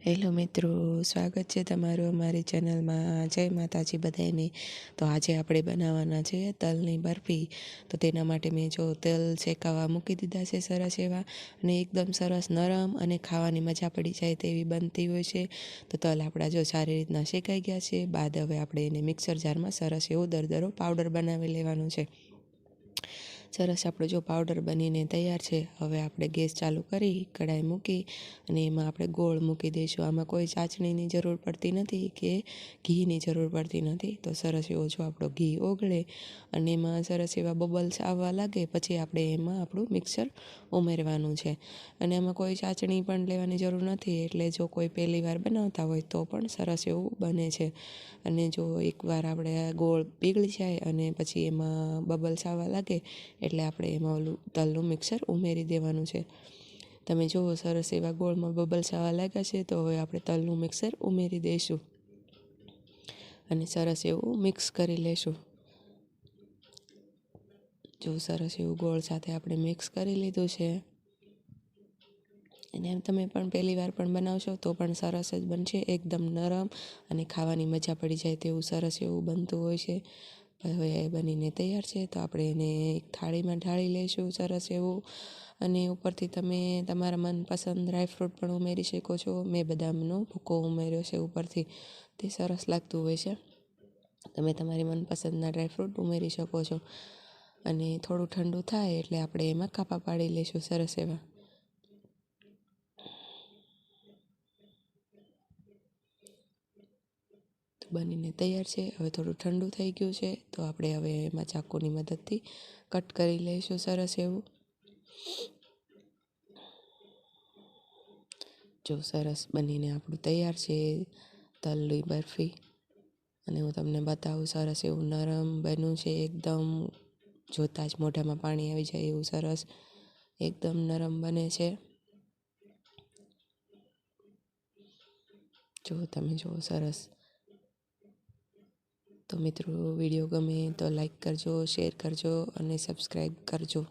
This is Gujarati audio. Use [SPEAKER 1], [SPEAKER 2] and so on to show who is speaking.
[SPEAKER 1] હેલો મિત્રો, સ્વાગત છે તમારું અમારી ચેનલમાં। જય માતાજી બધાને। તો આજે આપણે બનાવવાના છે તલની બરફી। તો તેના માટે મેં જો તેલ શેકાવા મૂકી દીધા છે સરસ એવા, અને એકદમ સરસ નરમ અને ખાવાની મજા પડી જાય તેવી બનતી હોય છે। તો તલ આપણા જો સારી રીતના શેકાઈ ગયા છે બાદ હવે આપણે એને મિક્સર જારમાં સરસ એવો દરદરો પાવડર બનાવી લેવાનો છે। સરસ આપણો જો પાવડર બનીને તૈયાર છે। હવે આપણે ગેસ ચાલુ કરી કઢાઈ મૂકી અને એમાં આપણે ગોળ મૂકી દઈશું। આમાં કોઈ ચાસણીની જરૂર પડતી નથી કે ઘીની જરૂર પડતી નથી। તો સરસ એવો જો આપણો ઘી ઓગળે અને એમાં સરસ એવા બબલ્સ આવવા લાગે પછી આપણે એમાં આપણું મિક્સર ઉમેરવાનું છે। અને એમાં કોઈ ચાસણી પણ લેવાની જરૂર નથી, એટલે જો કોઈ પહેલી વાર બનાવતા હોય તો પણ સરસ એવું બને છે। અને જો એકવાર આપણે ગોળ પીગળી જાય અને પછી એમાં બબલ્સ આવવા લાગે એટલે આપણે એમાં ઓલું તલનું મિક્સર ઉમેરી દેવાનું છે। તમે જુઓ સરસ એવા ગોળમાં બબલ્સ આવવા લાગ્યા છે, તો હવે આપણે તલનું મિક્સર ઉમેરી દઈશું અને સરસ એવું મિક્સ કરી લઈશું। જો સરસ એવું ગોળ સાથે આપણે મિક્સ કરી લીધું છે, અને તમે પણ પહેલી વાર પણ બનાવશો તો પણ સરસ જ બનશે, એકદમ નરમ અને ખાવાની મજા પડી જાય તેવું સરસ એવું બનતું હોય છે। હવે એ બનીને તૈયાર છે, તો આપણે એને એક થાળીમાં ઢાળી લઈશું સરસ એવું। અને ઉપરથી તમે તમારા મનપસંદ ડ્રાયફ્રૂટ પણ ઉમેરી શકો છો। મેં બદામનો ભૂકો ઉમેર્યો છે ઉપરથી, તે સરસ લાગતું હોય છે। તમે તમારી મનપસંદના ડ્રાયફ્રૂટ ઉમેરી શકો છો। અને થોડું ઠંડુ થાય એટલે આપણે એમાં કાપા પાડી લઈશું સરસ એવા। તો બનીને તૈયાર છે। હવે થોડું ઠંડુ થઈ ગયું છે, તો આપણે હવે એમાં ચાકુની મદદથી કટ કરી લઈશું સરસ એવું। જો સરસ બનીને આપણું તૈયાર છે તલની બરફી, અને હું તમને બતાવું સરસ એવું નરમ બન્યું છે એકદમ, જોતાં જ મોઢામાં પાણી આવી જાય એવું સરસ એકદમ નરમ બને છે। જો તમે જુઓ સરસ। તો મિત્રો, વિડીયો ગમે તો લાઈક કરજો, શેર કરજો અને સબસ્ક્રાઈબ કરજો।